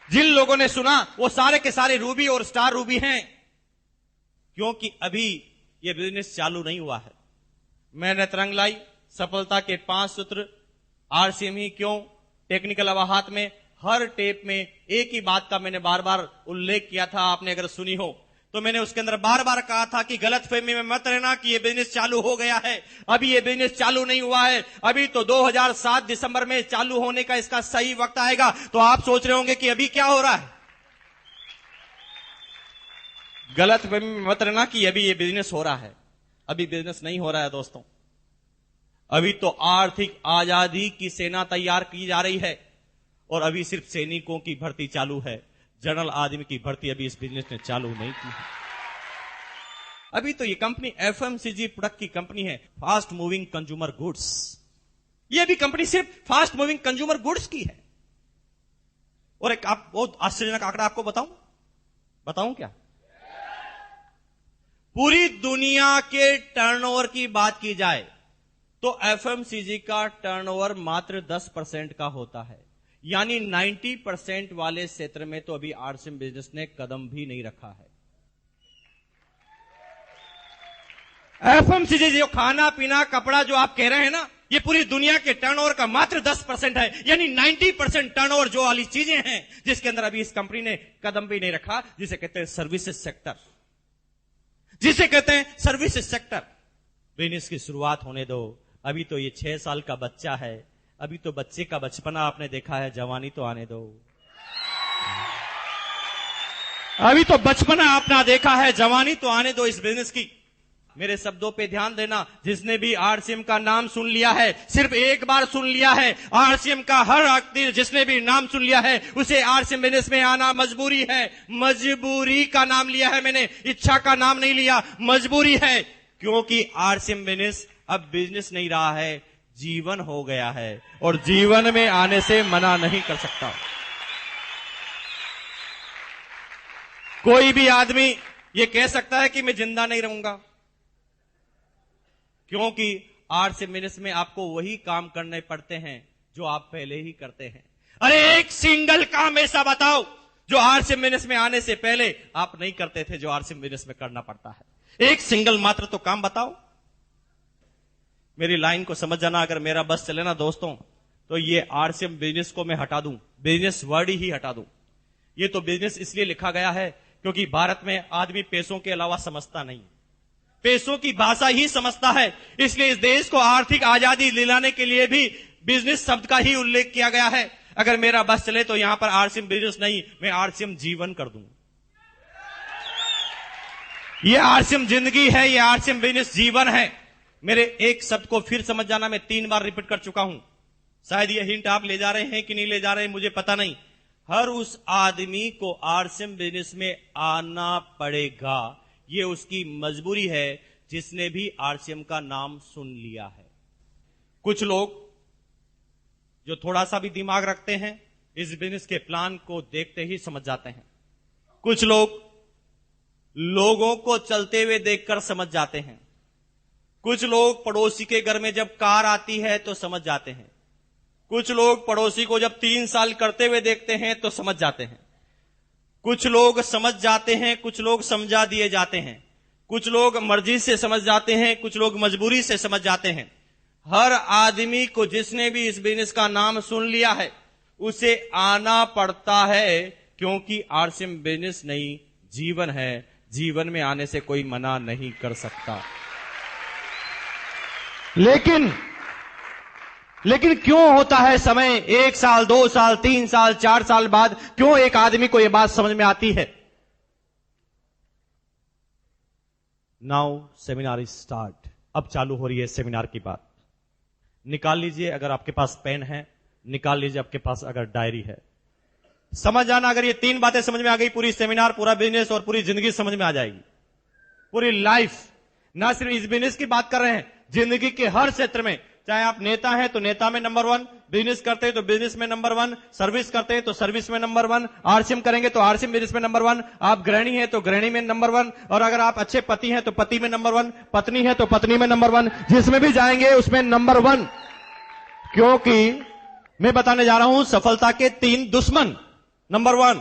जिन लोगों ने सुना वो सारे के सारे रूबी और स्टार रूबी हैं, क्योंकि अभी ये बिजनेस चालू नहीं हुआ है। मैंने तरंग लाई सफलता के 5 सूत्र, आरसीएम ही क्यों, टेक्निकल अवाहत में हर टेप में एक ही बात का मैंने बार बार उल्लेख किया था। आपने अगर सुनी हो तो मैंने उसके अंदर बार बार कहा था कि गलतफहमी में मत रहना कि ये बिजनेस चालू हो गया है। अभी ये बिजनेस चालू नहीं हुआ है, अभी तो 2007 दिसंबर में चालू होने का इसका सही वक्त आएगा। तो आप सोच रहे होंगे कि अभी क्या हो रहा है। गलतफहमी में मत रहना कि अभी ये बिजनेस हो रहा है। अभी बिजनेस नहीं हो रहा है दोस्तों। अभी तो आर्थिक आजादी की सेना तैयार की जा रही है और अभी सिर्फ सैनिकों की भर्ती चालू है। जनरल आदमी की भर्ती अभी इस बिजनेस ने चालू नहीं की है। अभी तो ये कंपनी एफएमसीजी प्रोडक्ट की कंपनी है, फास्ट मूविंग कंज्यूमर गुड्स। ये भी कंपनी सिर्फ फास्ट मूविंग कंज्यूमर गुड्स की है। और एक आप बहुत आश्चर्यजनक आंकड़ा आपको बताऊं क्या? पूरी दुनिया के टर्नओवर की बात की जाए तो एफएमसीजी का टर्नओवर मात्र 10% का होता है। यानी 90% वाले क्षेत्र में तो अभी आरसीएम बिजनेस ने कदम भी नहीं रखा है। एफएमसीजी जो खाना पीना कपड़ा जो आप कह रहे हैं ना, ये पूरी दुनिया के टर्नओवर का मात्र 10% है। यानी 90% टर्नओवर जो वाली चीजें हैं जिसके अंदर अभी इस कंपनी ने कदम भी नहीं रखा, जिसे कहते हैं सर्विसेज सेक्टर, जिसे कहते हैं सर्विसेज सेक्टर। बिजनेस की शुरुआत होने दो। अभी तो ये 6 साल का बच्चा है, अभी तो बच्चे का बचपना आपने देखा है, जवानी तो आने दो। अभी तो बचपना अपना देखा है, जवानी तो आने दो इस बिजनेस की। मेरे शब्दों पे ध्यान देना। जिसने भी आरसीएम का नाम सुन लिया है, सिर्फ एक बार सुन लिया है, आरसीएम का हर व्यक्ति जिसने भी नाम सुन लिया है उसे आरसीएम बिजनेस में आना मजबूरी है। मजबूरी का नाम लिया है मैंने, इच्छा का नाम नहीं लिया, मजबूरी है। क्योंकि आरसीएम बिजनेस अब बिजनेस नहीं रहा है, जीवन हो गया है और जीवन में आने से मना नहीं कर सकता कोई भी आदमी। ये कह सकता है कि मैं जिंदा नहीं रहूंगा, क्योंकि आरसीएम बिजनेस में आपको वही काम करने पड़ते हैं जो आप पहले ही करते हैं। अरे एक सिंगल काम ऐसा बताओ जो आरसीएम बिजनेस में आने से पहले आप नहीं करते थे, जो आरसीएम बिजनेस में करना पड़ता है। एक सिंगल मात्र तो काम बताओ। मेरी लाइन को समझ जाना। अगर मेरा बस चले ना दोस्तों, तो ये आरसीएम बिजनेस को मैं हटा दूं, बिजनेस वर्ड ही हटा दूं। ये तो बिजनेस इसलिए लिखा गया है क्योंकि भारत में आदमी पैसों के अलावा समझता नहीं, पैसों की भाषा ही समझता है। इसलिए इस देश को आर्थिक आजादी दिलाने के लिए भी बिजनेस शब्द का ही उल्लेख किया गया है। अगर मेरा बस चले तो यहां पर आरसीएम बिजनेस नहीं, मैं आरसीएम जीवन कर दूं। ये आरसीएम जिंदगी है, ये आरसीएम बिजनेस जीवन है। मेरे एक शब्द को फिर समझ जाना, मैं 3 बार रिपीट कर चुका हूं। शायद ये हिंट आप ले जा रहे हैं कि नहीं ले जा रहे हैं मुझे पता नहीं। हर उस आदमी को आरसीएम बिजनेस में आना पड़ेगा, ये उसकी मजबूरी है जिसने भी आरसीएम का नाम सुन लिया है। कुछ लोग जो थोड़ा सा भी दिमाग रखते हैं इस बिजनेस के प्लान को देखते ही समझ जाते हैं। कुछ लोग लोगों को चलते हुए देखकर समझ जाते हैं। कुछ लोग पड़ोसी के घर में जब कार आती है तो समझ जाते हैं। कुछ लोग पड़ोसी को जब 3 साल करते हुए देखते हैं तो समझ जाते हैं। कुछ लोग समझ जाते हैं, कुछ लोग समझा दिए जाते हैं। कुछ लोग मर्जी से समझ जाते हैं, कुछ लोग मजबूरी से समझ जाते हैं। हर आदमी को जिसने भी इस बिजनेस का नाम सुन लिया है उसे आना पड़ता है, क्योंकि आरसीएम बिजनेस नहीं जीवन है। जीवन में आने से कोई मना नहीं कर सकता। लेकिन क्यों होता है समय 1 साल 2 साल 3 साल 4 साल बाद क्यों एक आदमी को यह बात समझ में आती है? Now seminar is start. अब चालू हो रही है सेमिनार की बात। निकाल लीजिए अगर आपके पास पेन है, निकाल लीजिए आपके पास अगर डायरी है। समझ आना, अगर ये 3 बातें समझ में आ गई, पूरी सेमिनार, पूरा बिजनेस और पूरी जिंदगी समझ में आ जाएगी। पूरी लाइफ, ना सिर्फ इस बिजनेस की बात कर रहे हैं, जिंदगी के हर क्षेत्र में। चाहे आप नेता हैं तो नेता में नंबर 1, बिजनेस करते हैं तो बिजनेस में नंबर 1, सर्विस करते हैं तो सर्विस में नंबर 1, आरसीएम करेंगे तो आरसीएम बिजनेस में नंबर 1, आप गृहिणी हैं तो गृहिणी में नंबर 1, और अगर आप अच्छे पति हैं तो पति में नंबर 1, पत्नी है तो पत्नी में नंबर 1, जिसमें भी जाएंगे उसमें नंबर 1। क्योंकि मैं बताने जा रहा हूं सफलता के 3 दुश्मन। नंबर 1,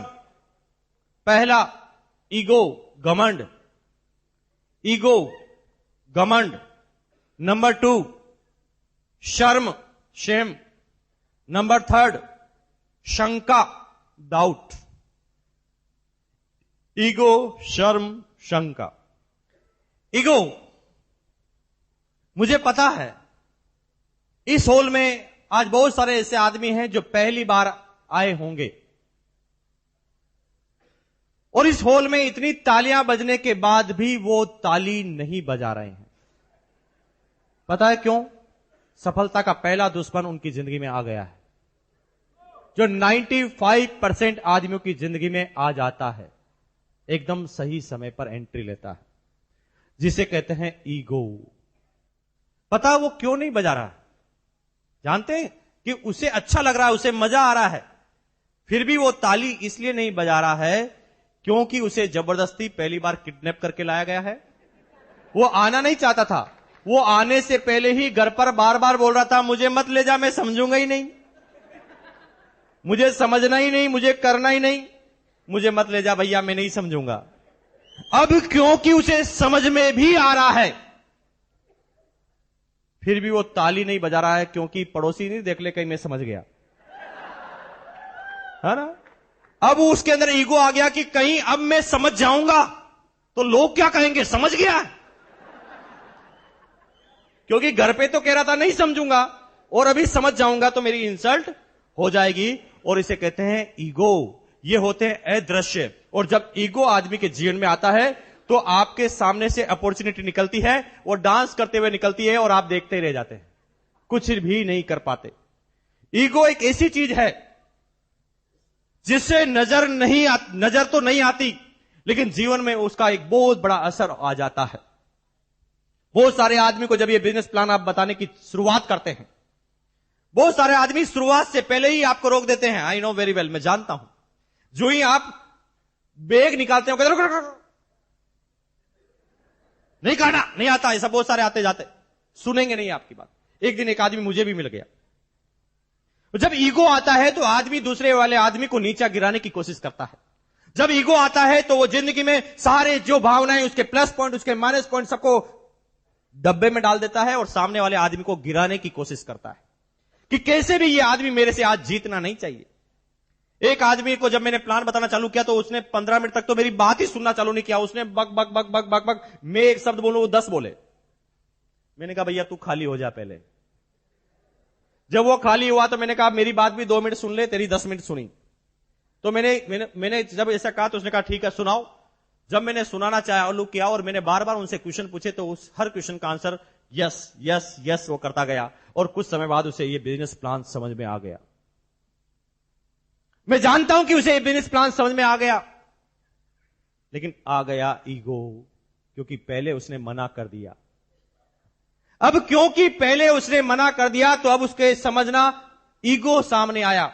पहला ईगो, घमंड, ईगो, घमंड। नंबर 2, शर्म, शेम। नंबर 3, शंका, डाउट। ईगो, शर्म, शंका। ईगो, मुझे पता है इस हॉल में आज बहुत सारे ऐसे आदमी हैं जो पहली बार आए होंगे, और इस हॉल में इतनी तालियां बजने के बाद भी वो ताली नहीं बजा रहे हैं। पता है क्यों? सफलता का पहला दुश्मन उनकी जिंदगी में आ गया है, जो 95% आदमियों की जिंदगी में आ जाता है, एकदम सही समय पर एंट्री लेता है, जिसे कहते हैं ईगो। पता है वो क्यों नहीं बजा रहा? जानते हैं कि उसे अच्छा लग रहा है, उसे मजा आ रहा है, फिर भी वो ताली इसलिए नहीं बजा रहा है क्योंकि उसे जबरदस्ती पहली बार किडनैप करके लाया गया है। वो आना नहीं चाहता था, वो आने से पहले ही घर पर बार बार बोल रहा था, मुझे मत ले जा, मैं समझूंगा ही नहीं, मुझे समझना ही नहीं, मुझे करना ही नहीं, मुझे मत ले जा भैया, मैं नहीं समझूंगा। अब क्योंकि उसे समझ में भी आ रहा है, फिर भी वो ताली नहीं बजा रहा है, क्योंकि पड़ोसी नहीं देख ले कहीं मैं समझ गया, है ना। अब उसके अंदर ईगो आ गया कि कहीं अब मैं समझ जाऊंगा तो लोग क्या कहेंगे, समझ गया। क्योंकि घर पे तो कह रहा था नहीं समझूंगा, और अभी समझ जाऊंगा तो मेरी इंसल्ट हो जाएगी, और इसे कहते हैं ईगो। ये होते हैं अदृश्य, और जब ईगो आदमी के जीवन में आता है तो आपके सामने से अपॉर्चुनिटी निकलती है, वो डांस करते हुए निकलती है, और आप देखते ही रह जाते हैं, कुछ भी नहीं कर पाते। ईगो एक ऐसी चीज है जिससे नजर तो नहीं आती, लेकिन जीवन में उसका एक बहुत बड़ा असर आ जाता है। बहुत सारे आदमी को जब ये बिजनेस प्लान आप बताने की शुरुआत करते हैं, बहुत सारे आदमी शुरुआत से पहले ही आपको रोक देते हैं। आई नो वेरी वेल, मैं जानता हूं। जो ही आप बैग निकालते हो, कहते हैं नहीं करना, नहीं आता, ऐसा बहुत सारे आते जाते, सुनेंगे नहीं आपकी बात। एक दिन एक आदमी मुझे भी मिल गया। जब ईगो आता है तो आदमी दूसरे वाले आदमी को नीचा गिराने की कोशिश करता है। जब ईगो आता है तो वो जिंदगी में सारे जो भावनाएं, उसके प्लस पॉइंट, उसके माइनस पॉइंट, सबको डब्बे में डाल देता है और सामने वाले आदमी को गिराने की कोशिश करता है कि कैसे भी ये आदमी मेरे से आज जीतना नहीं चाहिए। एक आदमी को जब मैंने प्लान बताना चालू किया तो उसने 15 मिनट तक तो मेरी बात ही सुनना चालू नहीं किया। उसने बक बक बक बक बक बक, मैं एक शब्द बोलूं वो 10 बोले। मैंने कहा भैया तू खाली हो जा पहले। जब वो खाली हुआ तो मैंने कहा मेरी बात भी 2 मिनट सुन ले, तेरी 10 मिनट सुनी। तो मैंने जब ऐसा कहा तो उसने कहा ठीक है सुनाओ। जब मैंने सुनाना चालू किया और मैंने बार बार उनसे क्वेश्चन पूछे तो उस हर क्वेश्चन का आंसर यस यस यस वो करता गया, और कुछ समय बाद उसे ये बिजनेस प्लान समझ में आ गया। मैं जानता हूं कि उसे ये बिजनेस प्लान समझ में आ गया, लेकिन आ गया ईगो, क्योंकि पहले उसने मना कर दिया। अब क्योंकि पहले उसने मना कर दिया तो अब उसके समझना ईगो सामने आया।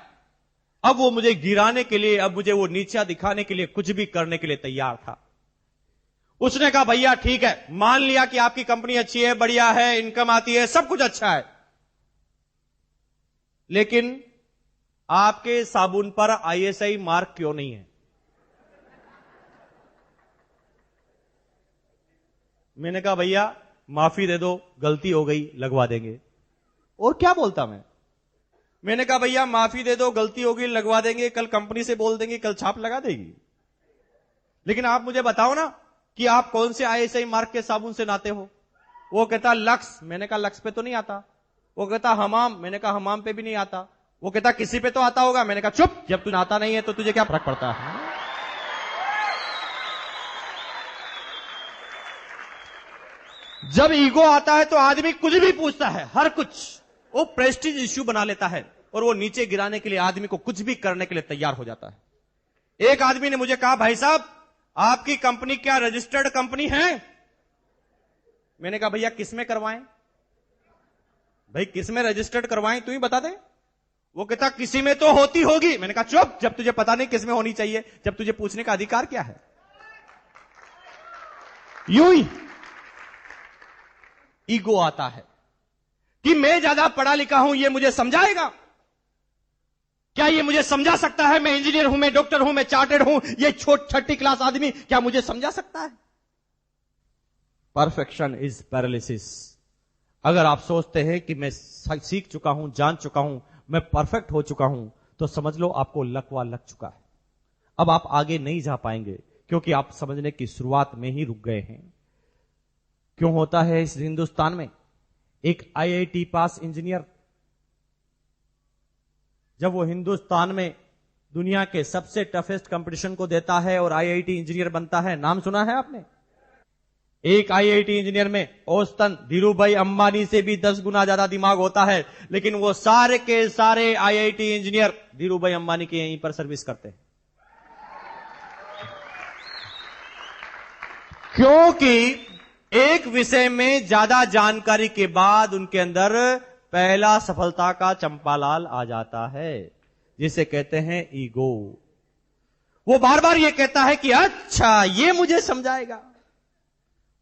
अब वो मुझे गिराने के लिए, अब मुझे वो नीचा दिखाने के लिए कुछ भी करने के लिए तैयार था। उसने कहा भैया ठीक है, मान लिया कि आपकी कंपनी अच्छी है, बढ़िया है, इनकम आती है, सब कुछ अच्छा है, लेकिन आपके साबुन पर ISI मार्क क्यों नहीं है? मैंने कहा भैया माफी दे दो, गलती हो गई, लगवा देंगे। और क्या बोलता मैंने कहा भैया माफी दे दो, गलती हो गई, लगवा देंगे, कल कंपनी से बोल देंगे, कल छाप लगा देगी। लेकिन आप मुझे बताओ ना कि आप कौन से ISI मार्क के साबुन से नहाते हो? वो कहता लक्स। मैंने कहा लक्स पे तो नहीं आता। वो कहता हमाम। मैंने कहा हमाम पे भी नहीं आता। वो कहता किसी पे तो आता होगा। मैंने कहा चुप, जब तू नहाता नहीं है तो तुझे क्या फर्क पड़ता है? जब ईगो आता है तो आदमी कुछ भी पूछता है, हर कुछ वो प्रेस्टीज इश्यू बना लेता है, और वो नीचे गिराने के लिए आदमी को कुछ भी करने के लिए तैयार हो जाता है। एक आदमी ने मुझे कहा भाई साहब आपकी कंपनी क्या रजिस्टर्ड कंपनी है? मैंने कहा भैया किसमें करवाएं? भाई किसमें रजिस्टर्ड करवाएं, तू ही बता दे। वो कहता किसी में तो होती होगी। मैंने कहा चुप, जब तुझे पता नहीं किसमें होनी चाहिए, जब तुझे पूछने का अधिकार क्या है? यूं ही ईगो आता है कि मैं ज्यादा पढ़ा लिखा हूं, ये मुझे समझाएगा। क्या ये मुझे समझा सकता है? मैं इंजीनियर हूं, मैं डॉक्टर हूं, मैं चार्टेड हूं, ये छठी क्लास आदमी क्या मुझे समझा सकता है? Perfection is paralysis. अगर आप सोचते हैं कि मैं सीख चुका हूं, जान चुका हूं, मैं परफेक्ट हो चुका हूं, तो समझ लो आपको लकवा लग चुका है। अब आप आगे नहीं जा पाएंगे, क्योंकि आप समझने की शुरुआत में ही रुक गए हैं। क्यों होता है इस हिंदुस्तान में? एक आईआईटी पास इंजीनियर जब वो हिंदुस्तान में दुनिया के सबसे टफेस्ट कंपटीशन को देता है और आईआईटी इंजीनियर बनता है, नाम सुना है आपने? एक आईआईटी इंजीनियर में औसतन धीरूभाई अंबानी से भी 10 गुना ज्यादा दिमाग होता है, लेकिन वो सारे के सारे आईआईटी इंजीनियर धीरूभाई अंबानी के यहीं पर सर्विस करते हैं। क्योंकि एक विषय में ज्यादा जानकारी के बाद उनके अंदर पहला सफलता का चंपालाल आ जाता है, जिसे कहते हैं ईगो। वो बार बार ये कहता है कि अच्छा ये मुझे समझाएगा।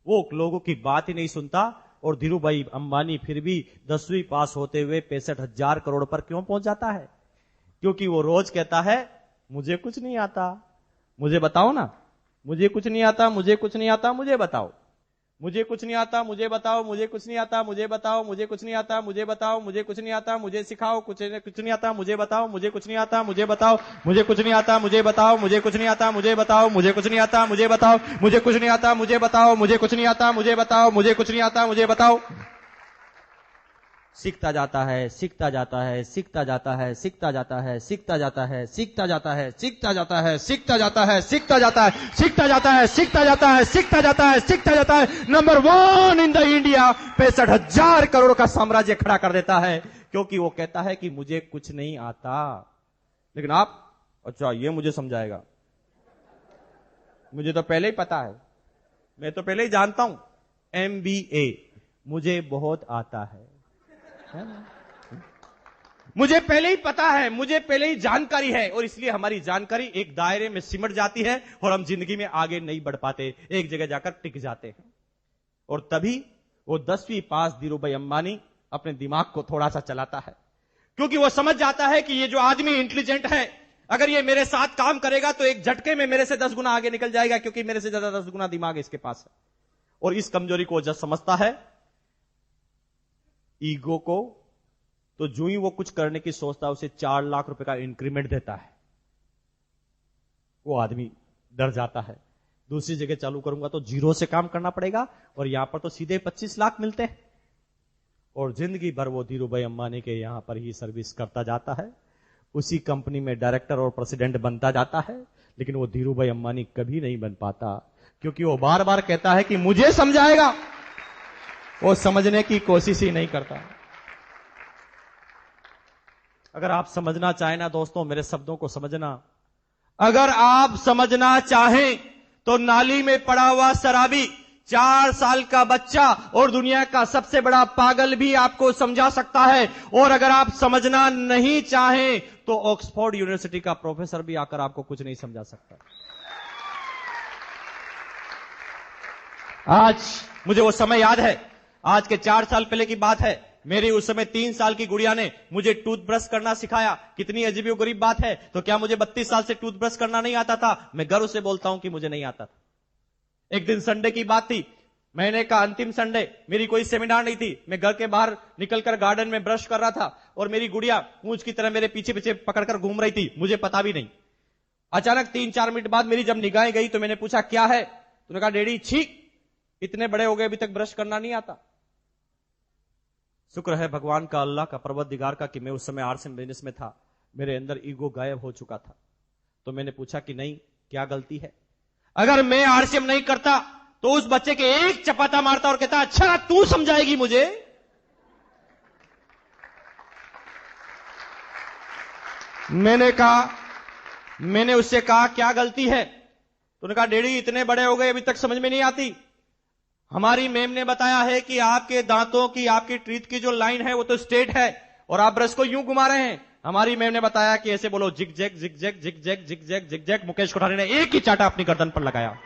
वो लोगों की बात ही नहीं सुनता, और धीरूभाई अंबानी फिर भी 10वीं पास होते हुए 65,000 करोड़ पर क्यों पहुंच जाता है? क्योंकि वो रोज कहता है मुझे कुछ नहीं आता, मुझे बताओ ना, मुझे कुछ नहीं आता, मुझे कुछ नहीं आता, मुझे बताओ, मुझे कुछ नहीं आता, मुझे बताओ, मुझे कुछ नहीं आता, मुझे बताओ, मुझे कुछ नहीं आता, मुझे बताओ, मुझे कुछ नहीं आता, मुझे सिखाओ, कुछ नहीं आता, मुझे बताओ, मुझे कुछ नहीं आता, मुझे बताओ, मुझे कुछ नहीं आता, मुझे बताओ, मुझे कुछ नहीं आता, मुझे बताओ, मुझे कुछ नहीं आता, मुझे बताओ, मुझे कुछ नहीं आता, मुझे बताओ, मुझे कुछ नहीं आता, मुझे बताओ, मुझे कुछ नहीं आता, मुझे बताओ। सीखता जाता है, सीखता जाता है, सीखता जाता है, सीखता जाता है, सीखता जाता है, सीखता जाता है, सीखता जाता है, सीखता जाता है, सीखता जाता है, सीखता जाता है, सीखता जाता है, सीखता जाता है, सीखता जाता है। Number 1 in the India 65,000 crore का साम्राज्य खड़ा कर देता है, क्योंकि वो कहता है कि मुझे कुछ नहीं आता। लेकिन आप, अच्छा ये मुझे समझाएगा, मुझे तो पहले ही पता है, मैं तो पहले ही जानता हूं, MBA मुझे बहुत आता है, मुझे पहले ही पता है, मुझे पहले ही जानकारी है, और इसलिए हमारी जानकारी एक दायरे में सिमट जाती है और हम जिंदगी में आगे नहीं बढ़ पाते, एक जगह जाकर टिक जाते हैं। और तभी वो 10वीं पास धीरूभाई अंबानी अपने दिमाग को थोड़ा सा चलाता है, क्योंकि वो समझ जाता है कि ये जो आदमी इंटेलिजेंट है, अगर ये मेरे साथ काम करेगा तो एक झटके में मेरे से 10 गुना आगे निकल जाएगा, क्योंकि मेरे से ज्यादा 10 गुना दिमाग इसके पास है। और इस कमजोरी को जब समझता है, ईगो को, तो जो ही वो कुछ करने की सोचता है, उसे 4 लाख रुपए का इंक्रीमेंट देता है। वो आदमी डर जाता है, दूसरी जगह चालू करूंगा तो 0 से काम करना पड़ेगा, और यहां पर तो सीधे 25 लाख मिलते हैं। और जिंदगी भर वो धीरूभाई अंबानी के यहां पर ही सर्विस करता जाता है, उसी कंपनी में डायरेक्टर और प्रेसिडेंट बनता जाता है। लेकिन वो धीरूभाई अंबानी कभी नहीं बन पाता, क्योंकि वो बार बार कहता है कि मुझे समझाएगा, वो समझने की कोशिश ही नहीं करता। अगर आप समझना चाहें ना दोस्तों, मेरे शब्दों को समझना, अगर आप समझना चाहें तो नाली में पड़ा हुआ शराबी, 4 साल का बच्चा और दुनिया का सबसे बड़ा पागल भी आपको समझा सकता है। और अगर आप समझना नहीं चाहें तो ऑक्सफोर्ड यूनिवर्सिटी का प्रोफेसर भी आकर आपको कुछ नहीं समझा सकता। आज मुझे वो समय याद है, आज के 4 साल पहले की बात है। मेरी उस समय 3 साल की गुड़िया ने मुझे टूथब्रश करना सिखाया। कितनी अजीब गरीब बात है। तो क्या मुझे 32 साल से टूथब्रश करना नहीं आता था? मैं गर्व से बोलता हूं कि मुझे नहीं आता था। एक दिन संडे की बात थी, महीने का अंतिम संडे, मेरी कोई सेमिनार नहीं थी। मैं घर के बाहर निकलकर गार्डन में ब्रश कर रहा था और मेरी गुड़िया पूंछ की तरह मेरे पीछे पीछे पकड़कर घूम रही थी, मुझे पता भी नहीं। अचानक 3-4 मिनट बाद मेरी जब निगाहें गई तो मैंने पूछा क्या है? तूने कहा डैडी छी, इतने बड़े हो गए अभी तक ब्रश करना नहीं आता। शुक्र है भगवान का, अल्लाह का, परवरदिगार का कि मैं उस समय आरसीएम बिजनेस में था। मेरे अंदर ईगो गायब हो चुका था। तो मैंने पूछा कि नहीं, क्या गलती है? अगर मैं आरसीएम नहीं करता तो उस बच्चे के एक चपाटा मारता और कहता अच्छा तू समझाएगी मुझे। मैंने उससे कहा क्या गलती है? तूने कहा डैडी इतने बड़े हो गए अभी तक समझ में नहीं आती। हमारी मैम ने बताया है कि आपके दांतों की, आपकी टीथ की जो लाइन है वो तो स्ट्रेट है और आप ब्रश को यूं घुमा रहे हैं। हमारी मैम ने बताया कि ऐसे बोलो zig zag zig zag zig zag zig zag zig zag. Mukesh Kothari ने एक ही चाटा अपनी गर्दन पर लगाया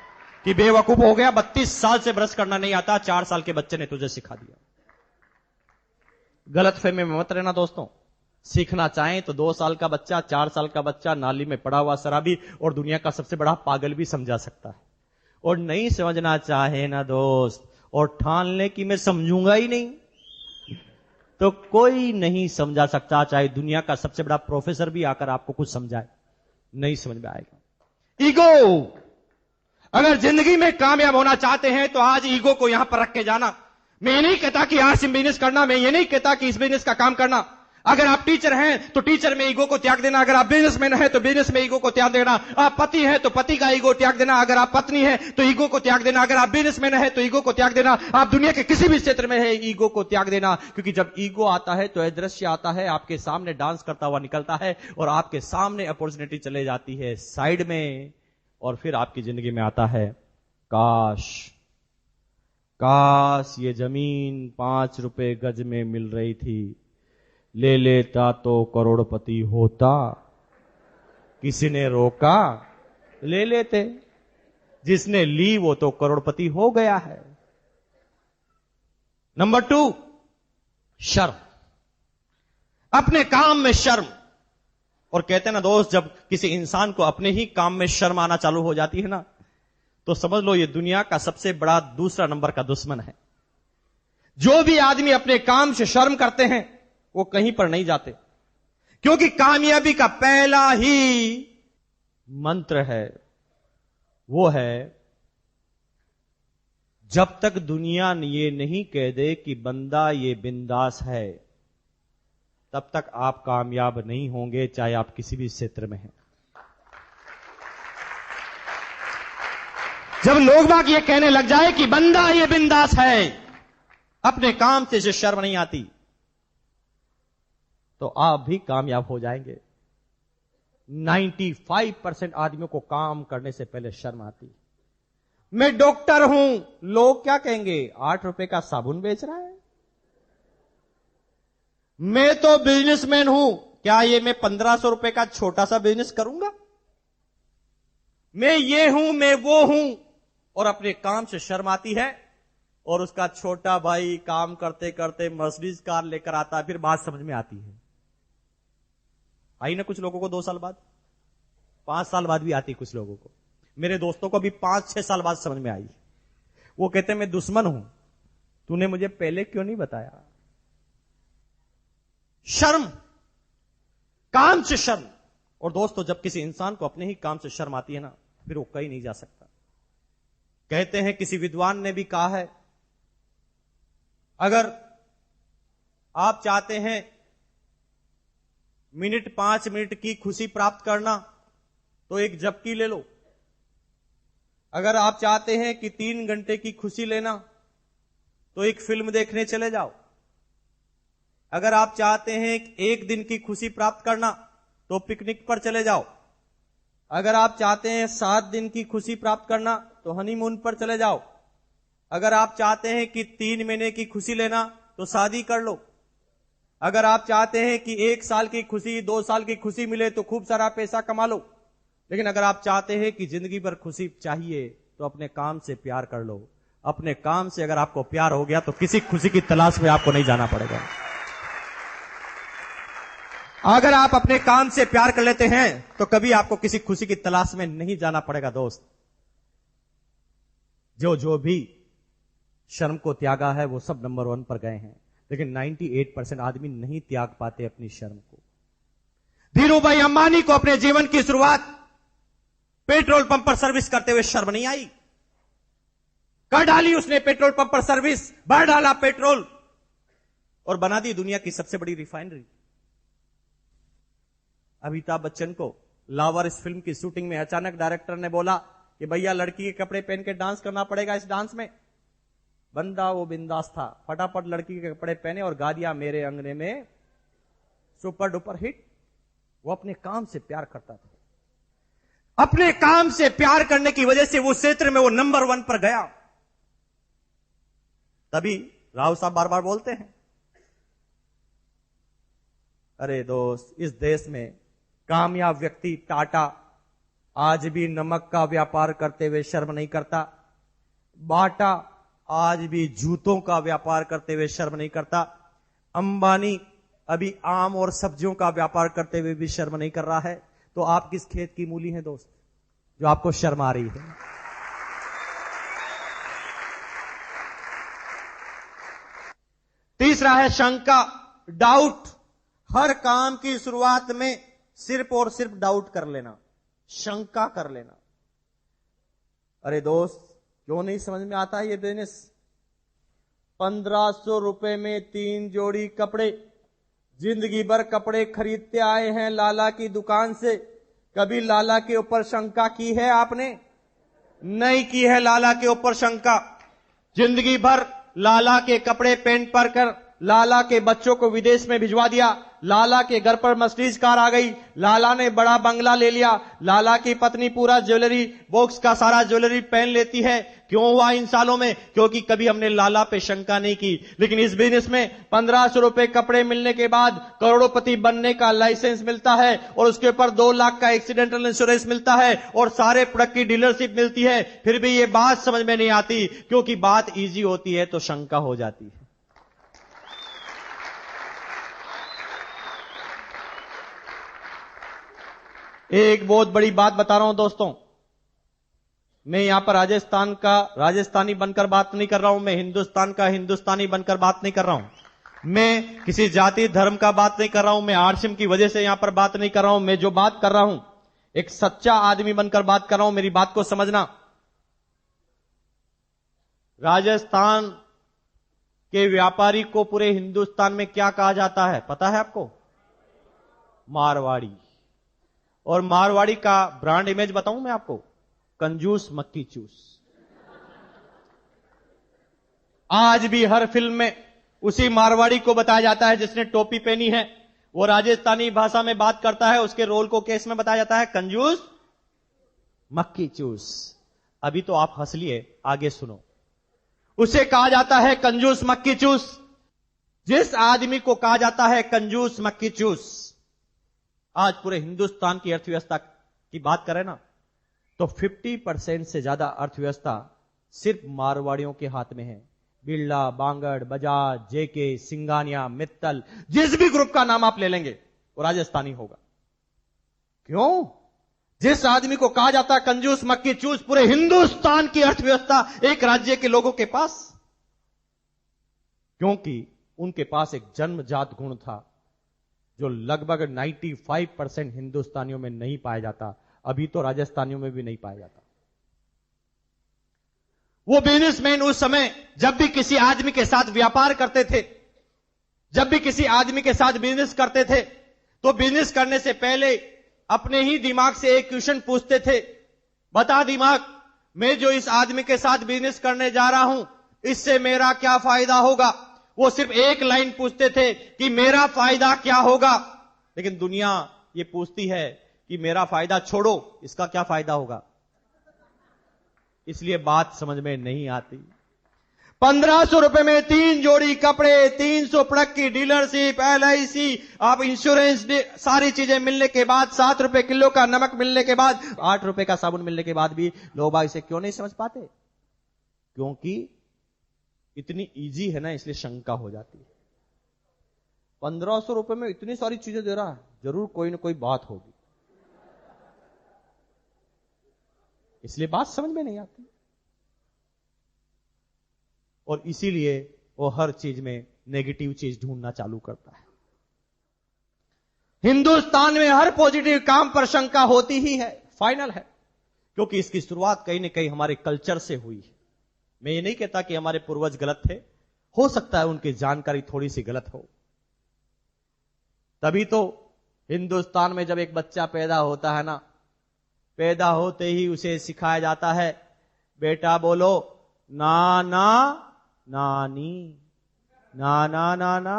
कि बेवकूफ हो गया, 32 साल से ब्रश करना नहीं आता, 4 साल के बच्चे ने तुझे सिखा दिया। गलत फहमी में मत रहना दोस्तों। सीखना चाहें तो 2 साल का बच्चा, 4 साल का बच्चा नाली में पड़ा हुआ शराबी और दुनिया का सबसे बड़ा पागल भी समझा सकता है। और नहीं समझना चाहे ना दोस्त, और ठान ले कि मैं समझूंगा ही नहीं, तो कोई नहीं समझा सकता, चाहे दुनिया का सबसे बड़ा प्रोफेसर भी आकर आपको कुछ समझाए, नहीं समझ में आएगा। ईगो, अगर जिंदगी में कामयाब होना चाहते हैं तो आज ईगो को यहां पर रख के जाना। मैं ये नहीं कहता कि आरसीएम बिजनेस करना, मैं ये नहीं कहता कि इस बिजनेस का काम करना। अगर आप टीचर हैं तो टीचर में ईगो को त्याग देना, अगर आप बिजनेसमैन हैं तो बिजनेस में ईगो को त्याग देना, आप पति हैं तो पति का ईगो त्याग देना, अगर आप पत्नी हैं तो ईगो को त्याग देना, अगर आप बिजनेसमैन हैं तो ईगो को त्याग देना, आप दुनिया के किसी भी क्षेत्र में है ईगो को त्याग देना। क्योंकि जब ईगो आता है तो अदृश्य आता है, आपके सामने डांस करता हुआ निकलता है और आपके सामने अपॉर्चुनिटी चले जाती है साइड में, और फिर आपकी जिंदगी में आता है काश, काश ये जमीन 5 रुपए गज में मिल रही थी, ले लेता तो करोड़पति होता, किसी ने रोका, ले लेते, जिसने ली वो तो करोड़पति हो गया है। नंबर 2, शर्म, अपने काम में शर्म। और कहते हैं ना दोस्त, जब किसी इंसान को अपने ही काम में शर्म आना चालू हो जाती है ना, तो समझ लो ये दुनिया का सबसे बड़ा दूसरा नंबर का दुश्मन है। जो भी आदमी अपने काम से शर्म करते हैं वो कहीं पर नहीं जाते, क्योंकि कामयाबी का पहला ही मंत्र है, वो है जब तक दुनिया ये नहीं कह दे कि बंदा ये बिंदास है, तब तक आप कामयाब नहीं होंगे, चाहे आप किसी भी क्षेत्र में हैं। जब लोग बाग ये कहने लग जाए कि बंदा ये बिंदास है, अपने काम से शर्म नहीं आती, तो आप भी कामयाब हो जाएंगे। 95% आदमियों को काम करने से पहले शर्म आती। मैं डॉक्टर हूं, लोग क्या कहेंगे, 8 रुपए का साबुन बेच रहा है। मैं तो बिजनेसमैन हूं, क्या ये मैं 1500 रुपए का छोटा सा बिजनेस करूंगा। मैं ये हूं, मैं वो हूं, और अपने काम से शर्म आती है। और उसका छोटा भाई काम करते करते मर्सिडीज कार लेकर आता है, फिर बात समझ में आती है। आई ना कुछ लोगों को 2 साल बाद, 5 साल बाद भी आती कुछ लोगों को। मेरे दोस्तों को भी 5-6 साल बाद समझ में आई। वो कहते मैं दुश्मन हूं, तूने मुझे पहले क्यों नहीं बताया। शर्म, काम से शर्म। और दोस्तों, जब किसी इंसान को अपने ही काम से शर्म आती है ना, फिर वो कहीं नहीं जा सकता। कहते हैं, किसी विद्वान ने भी कहा है, अगर आप चाहते हैं 5 मिनट की खुशी प्राप्त करना तो एक झपकी ले लो। अगर आप चाहते हैं कि 3 घंटे की खुशी लेना तो एक फिल्म देखने चले जाओ। अगर आप चाहते हैं 1 दिन की खुशी प्राप्त करना तो पिकनिक पर चले जाओ। अगर आप चाहते हैं 7 दिन की खुशी प्राप्त करना तो हनीमून पर चले जाओ। अगर आप चाहते हैं कि 3 महीने की खुशी लेना तो शादी कर लो। अगर आप चाहते हैं कि 1 साल की खुशी, 2 साल की खुशी मिले तो खूब सारा पैसा कमा लो। लेकिन अगर आप चाहते हैं कि जिंदगी भर खुशी चाहिए तो अपने काम से प्यार कर लो। अपने काम से अगर आपको प्यार हो गया तो किसी खुशी की तलाश में आपको नहीं जाना पड़ेगा। अगर आप अपने काम से प्यार कर लेते हैं तो कभी आपको किसी खुशी की तलाश में नहीं जाना पड़ेगा। दोस्त, जो भी शर्म को त्यागा है वो सब नंबर 1 पर गए हैं, लेकिन 98% आदमी नहीं त्याग पाते अपनी शर्म को। धीरू भाई अंबानी को अपने जीवन की शुरुआत पेट्रोल पंप पर सर्विस करते हुए शर्म नहीं आई। कर डाली उसने पेट्रोल पंप पर सर्विस, भर डाला पेट्रोल और बना दी दुनिया की सबसे बड़ी रिफाइनरी। अमिताभ बच्चन को लावर इस फिल्म की शूटिंग में अचानक डायरेक्टर ने बोला कि भैया लड़की के कपड़े पहन के डांस करना पड़ेगा इस डांस में। बंदा वो बिंदास था, फटाफट लड़की के कपड़े पहने और गा दिया मेरे अंगने में, सुपर डुपर हिट। वो अपने काम से प्यार करता था। अपने काम से प्यार करने की वजह से वो क्षेत्र में वो नंबर 1 पर गया। तभी राव साहब बार बार बोलते हैं, अरे दोस्त, इस देश में कामयाब व्यक्ति टाटा आज भी नमक का व्यापार करते हुए शर्म नहीं करता। बाटा आज भी जूतों का व्यापार करते हुए शर्म नहीं करता। अंबानी अभी आम और सब्जियों का व्यापार करते हुए भी शर्म नहीं कर रहा है, तो आप किस खेत की मूली हैं दोस्त, जो आपको शर्म आ रही है? तीसरा है शंका, डाउट। हर काम की शुरुआत में सिर्फ और सिर्फ डाउट कर लेना, शंका कर लेना। अरे दोस्त, क्यों नहीं समझ में आता है ये बिजनेस? 1500 रुपए में 3 जोड़ी कपड़े, जिंदगी भर कपड़े खरीदते आए हैं लाला की दुकान से। कभी लाला के ऊपर शंका की है आपने? नहीं की है लाला के ऊपर शंका। जिंदगी भर लाला के कपड़े पहन पर कर लाला के बच्चों को विदेश में भिजवा दिया। लाला के घर पर मर्सिडीज कार आ गई, लाला ने बड़ा बंगला ले लिया, लाला की पत्नी पूरा ज्वेलरी बॉक्स का सारा ज्वेलरी पहन लेती है। क्यों हुआ इन सालों में? क्योंकि कभी हमने लाला पे शंका नहीं की। लेकिन इस बिजनेस में 1500 रुपए कपड़े मिलने के बाद करोड़पति बनने का लाइसेंस मिलता है, और उसके ऊपर 2 लाख का एक्सीडेंटल इंश्योरेंस मिलता है, और सारे प्रोडक्ट की डीलरशिप मिलती है। फिर भी ये बात समझ में नहीं आती, क्योंकि बात इजी होती है तो शंका हो जाती है। एक बहुत बड़ी बात बता रहा हूं दोस्तों, मैं यहां पर राजस्थान का राजस्थानी बनकर बात नहीं कर रहा हूं, मैं हिंदुस्तान का हिंदुस्तानी बनकर बात नहीं कर रहा हूं, मैं किसी जाति धर्म का बात नहीं कर रहा हूं, मैं आरसीएम की वजह से यहां पर बात नहीं कर रहा हूं। मैं जो बात कर रहा हूं एक सच्चा आदमी बनकर बात कर रहा हूं, मेरी बात को समझना। राजस्थान के व्यापारी को पूरे हिंदुस्तान में क्या कहा जाता है पता है आपको? मारवाड़ी। और मारवाड़ी का ब्रांड इमेज बताऊं मैं आपको? कंजूस मक्की चूस। आज भी हर फिल्म में उसी मारवाड़ी को बताया जाता है जिसने टोपी पहनी है, वो राजस्थानी भाषा में बात करता है, उसके रोल को केस में बताया जाता है कंजूस मक्की चूस। अभी तो आप हंस लिए, आगे सुनो। उसे कहा जाता है कंजूस मक्की चूस। जिस आदमी को कहा जाता है कंजूस मक्की चूस, आज पूरे हिंदुस्तान की अर्थव्यवस्था की बात करें ना, तो 50% से ज्यादा अर्थव्यवस्था सिर्फ मारवाड़ियों के हाथ में है। बिरला, बांगड़, बजाज, जेके, सिंगानिया, मित्तल, जिस भी ग्रुप का नाम आप ले लेंगे वो राजस्थानी होगा। क्यों? जिस आदमी को कहा जाता है कंजूस मक्की चूस, पूरे हिंदुस्तान की अर्थव्यवस्था एक राज्य के लोगों के पास, क्योंकि उनके पास एक जन्मजात गुण था जो लगभग 95% हिंदुस्तानियों में नहीं पाया जाता, अभी तो राजस्थानियों में भी नहीं पाया जाता। वो बिजनेसमैन उस समय जब भी किसी आदमी के साथ व्यापार करते थे, जब भी किसी आदमी के साथ बिजनेस करते थे, तो बिजनेस करने से पहले अपने ही दिमाग से एक क्वेश्चन पूछते थे, बता दिमाग, मैं जो इस आदमी के साथ बिजनेस करने जा रहा हूं, इससे मेरा क्या फायदा होगा? वो सिर्फ एक लाइन पूछते थे कि मेरा फायदा क्या होगा। लेकिन दुनिया ये पूछती है कि मेरा फायदा छोड़ो, इसका क्या फायदा होगा? इसलिए बात समझ में नहीं आती। 1500 रुपए में 3 जोड़ी कपड़े, 300 प्रोडक्ट की डीलरशिप, LIC, आप इंश्योरेंस, सारी चीजें मिलने के बाद, 7 रुपए किलो का नमक मिलने के बाद, 8 रुपए का साबुन मिलने के बाद भी लोग इसे क्यों नहीं समझ पाते? क्योंकि इतनी इजी है ना, इसलिए शंका हो जाती है। 1500 रुपए में इतनी सारी चीजें दे रहा है, जरूर कोई ना कोई बात होगी, इसलिए बात समझ में नहीं आती। और इसीलिए वो हर चीज में नेगेटिव चीज ढूंढना चालू करता है। हिंदुस्तान में हर पॉजिटिव काम पर शंका होती ही है, फाइनल है, क्योंकि इसकी शुरुआत कहीं ना कहीं हमारे कल्चर से हुई है। मैं ये नहीं कहता कि हमारे पूर्वज गलत थे, हो सकता है उनकी जानकारी थोड़ी सी गलत हो। तभी तो हिंदुस्तान में जब एक बच्चा पैदा होता है ना, पैदा होते ही उसे सिखाया जाता है, बेटा बोलो नाना नानी, नाना नाना,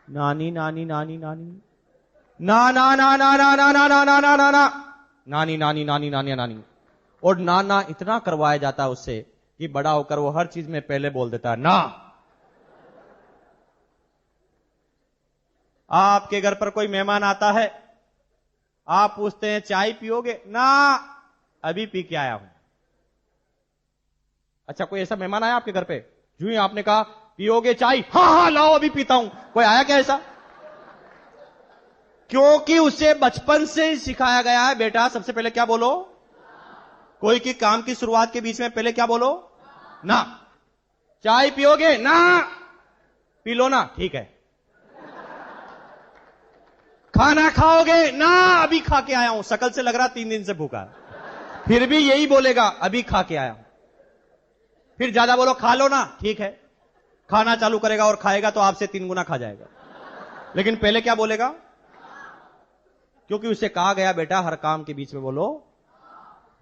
नानी नानी नानी नानी, नाना नाना नाना नाना नाना नाना, नानी नानी नानी नानी नानी। और नाना इतना करवाया जाता है उससे कि बड़ा होकर वो हर चीज में पहले बोल देता है ना। आपके घर पर कोई मेहमान आता है, आप पूछते हैं चाय पियोगे? ना, अभी पी के आया हूं। अच्छा, कोई ऐसा मेहमान आया आपके घर पे, जो ही आपने कहा पियोगे चाय? हाँ हाँ लाओ अभी पीता हूं। कोई आया क्या ऐसा? क्योंकि उसे बचपन से ही सिखाया गया है, बेटा सबसे पहले क्या बोलो? कोई की काम की शुरुआत के बीच में पहले क्या बोलो? ना। चाय पियोगे? ना। पी लो ना, ठीक है। खाना खाओगे? ना, अभी खा के आया हूं। शकल से लग रहा 3 दिन से भूखा है, फिर भी यही बोलेगा अभी खा के आया हूं। फिर ज्यादा बोलो खा लो ना, ठीक है। खाना चालू करेगा और खाएगा तो आपसे 3 गुना खा जाएगा, लेकिन पहले क्या बोलेगा? क्योंकि उसे कहा गया बेटा हर काम के बीच में बोलो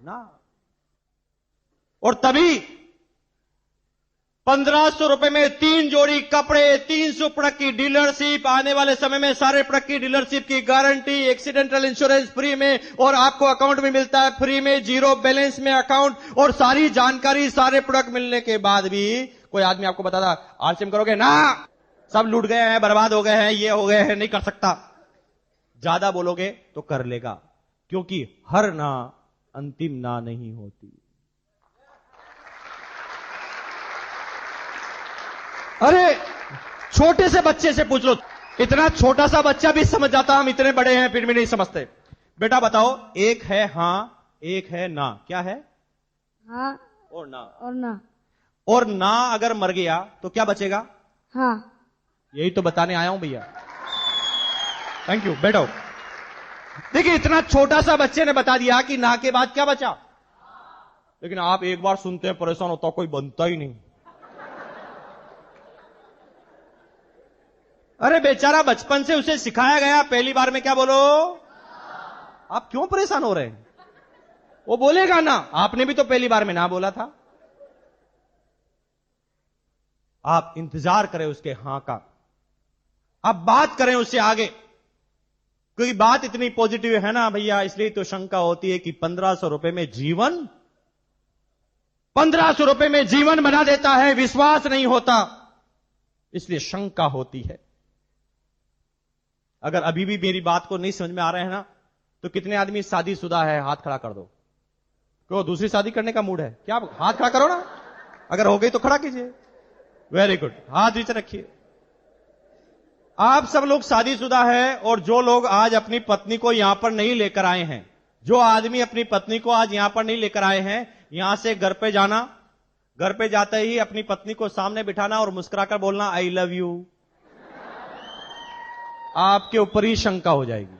ना। और तभी 1500 रुपए में 3 जोड़ी कपड़े, 300 प्रोडक्ट की डीलरशिप, आने वाले समय में सारे प्रोडक्ट की डीलरशिप की गारंटी, एक्सीडेंटल इंश्योरेंस फ्री में, और आपको अकाउंट में मिलता है फ्री में, 0 बैलेंस में अकाउंट, और सारी जानकारी सारे प्रोडक्ट मिलने के बाद भी कोई आदमी आपको बताता आरसीएम करोगे? ना, सब लूट गए हैं, बर्बाद हो गए हैं, ये हो गए हैं, नहीं कर सकता। ज्यादा बोलोगे तो कर लेगा, क्योंकि हर ना अंतिम ना नहीं होती। अरे छोटे से बच्चे से पूछ लो, इतना छोटा सा बच्चा भी समझ जाता, हम इतने बड़े हैं फिर भी नहीं समझते। बेटा बताओ, एक है हां, एक है ना, क्या है? हाँ और ना। और ना। और ना अगर मर गया तो क्या बचेगा? हाँ। यही तो बताने आया हूं भैया। थैंक यू, बैठो। देखिए इतना छोटा सा बच्चे ने बता दिया कि ना के बाद क्या बचा, लेकिन आप एक बार सुनते हैं परेशान होता, कोई बनता ही नहीं। अरे बेचारा बचपन से उसे सिखाया गया पहली बार में क्या बोलो। आप क्यों परेशान हो रहे हैं? वो बोलेगा ना, आपने भी तो पहली बार में ना बोला था। आप इंतजार करें उसके हां का, आप बात करें उससे आगे, क्योंकि बात इतनी पॉजिटिव है ना भैया, इसलिए तो शंका होती है कि 1500 रुपए में जीवन, 1500 रुपए में जीवन बना देता है, विश्वास नहीं होता, इसलिए शंका होती है। अगर अभी भी मेरी बात को नहीं समझ में आ रहे हैं ना, तो कितने आदमी शादीशुदा है, हाथ खड़ा कर दो। क्यों, दूसरी शादी करने का मूड है क्या? हाथ खड़ा करो ना, अगर हो गई तो खड़ा कीजिए। वेरी गुड, हाथ नीचे रखिए। आप सब लोग शादीशुदा है, और जो लोग आज अपनी पत्नी को यहां पर नहीं लेकर आए हैं, जो आदमी अपनी पत्नी को आज यहां पर नहीं लेकर आए हैं, यहां से घर पे जाना, घर पे जाते ही अपनी पत्नी को सामने बिठाना और मुस्कुराकर बोलना आई लव यू। आपके ऊपर ही शंका हो जाएगी।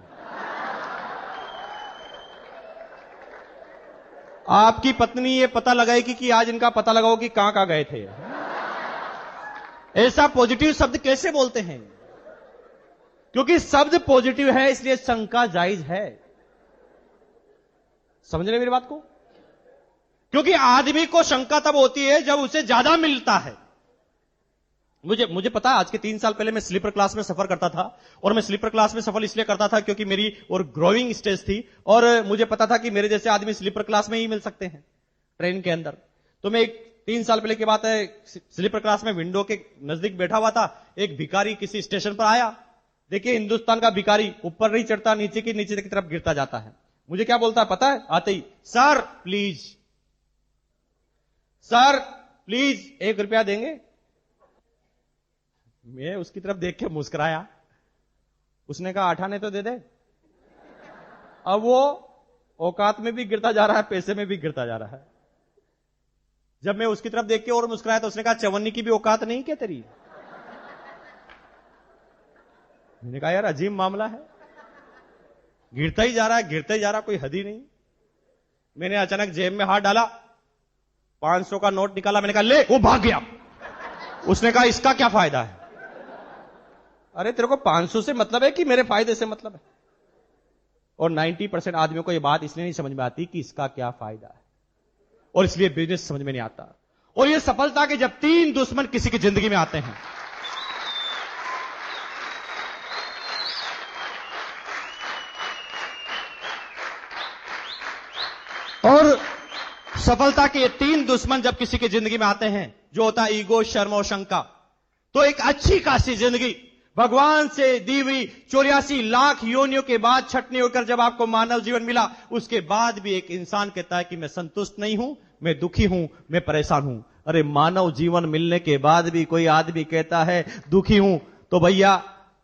आपकी पत्नी ये पता लगाएगी कि आज इनका पता लगाओ कि कहां गए थे। ऐसा पॉजिटिव शब्द कैसे बोलते हैं? क्योंकि शब्द पॉजिटिव है, इसलिए शंका जायज है। समझ रहे मेरी बात को? क्योंकि आदमी को शंका तब होती है जब उसे ज्यादा मिलता है। मुझे पता है, आज के 3 साल पहले मैं स्लीपर क्लास में सफर करता था, और मैं स्लीपर क्लास में सफर इसलिए करता था क्योंकि मेरी और ग्रोइंग स्टेज थी, और मुझे पता था कि मेरे जैसे आदमी स्लीपर क्लास में ही मिल सकते हैं ट्रेन के अंदर। तो मैं 3 साल पहले की बात है, स्लीपर क्लास में विंडो के नजदीक बैठा हुआ था। एक भिखारी किसी स्टेशन पर आया। देखिए हिंदुस्तान का भिखारी ऊपर नहीं चढ़ता, नीचे की तरफ गिरता जाता है। मुझे क्या बोलता है पता है? आते ही, सर प्लीज, सर प्लीज 1 रुपया देंगे? मैं उसकी तरफ देख के मुस्कुराया। उसने कहा 8 आने तो दे दे। अब वो औकात में भी गिरता जा रहा है, पैसे में भी गिरता जा रहा है। जब मैं उसकी तरफ देख के और मुस्कुराया तो उसने कहा 54 की भी औकात नहीं क्या तेरी? मैंने कहा यार अजीब मामला है, गिरता ही जा रहा है, गिरता ही जा रहा, कोई हद ही नहीं। मैंने अचानक जेब में हाथ डाला, 500 का नोट निकाला, मैंने कहा ले। वो भाग गया। उसने कहा इसका क्या फायदा है? अरे तेरे को 500 से मतलब है कि मेरे फायदे से मतलब है? और 90% आदमियों को यह बात इसलिए नहीं समझ में आती कि इसका क्या फायदा है, और इसलिए बिजनेस समझ में नहीं आता। और यह सफलता के जब 3 दुश्मन किसी की जिंदगी में आते हैं, और सफलता के 3 दुश्मन जब किसी की जिंदगी में आते हैं, जो होता है ईगो, शर्म और शंका, तो एक अच्छी खासी जिंदगी भगवान से दी हुई 84 लाख योनियों के बाद छटनी होकर जब आपको मानव जीवन मिला, उसके बाद भी एक इंसान कहता है कि मैं संतुष्ट नहीं हूं, मैं दुखी हूं, मैं परेशान हूं। अरे मानव जीवन मिलने के बाद भी कोई आदमी कहता है दुखी हूं, तो भैया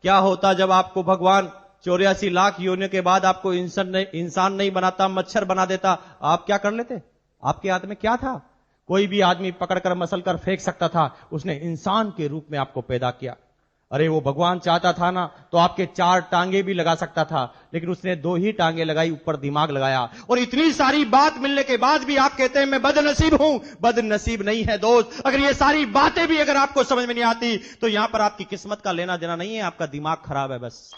क्या होता जब आपको भगवान 84 लाख योनियों के बाद आपको इंसान नहीं बनाता, मच्छर बना देता, आप क्या कर लेते? आपके हाथ में क्या था? कोई भी आदमी पकड़कर मसल कर फेंक सकता था। उसने इंसान के रूप में आपको पैदा किया। अरे वो भगवान चाहता था ना तो आपके 4 टांगे भी लगा सकता था, लेकिन उसने 2 ही टांगे लगाई, ऊपर दिमाग लगाया। और इतनी सारी बात मिलने के बाद भी आप कहते हैं मैं बदनसीब हूं। बदनसीब नहीं है दोस्त। अगर ये सारी बातें भी अगर आपको समझ में नहीं आती तो यहां पर आपकी किस्मत का लेना देना नहीं है, आपका दिमाग खराब है बस।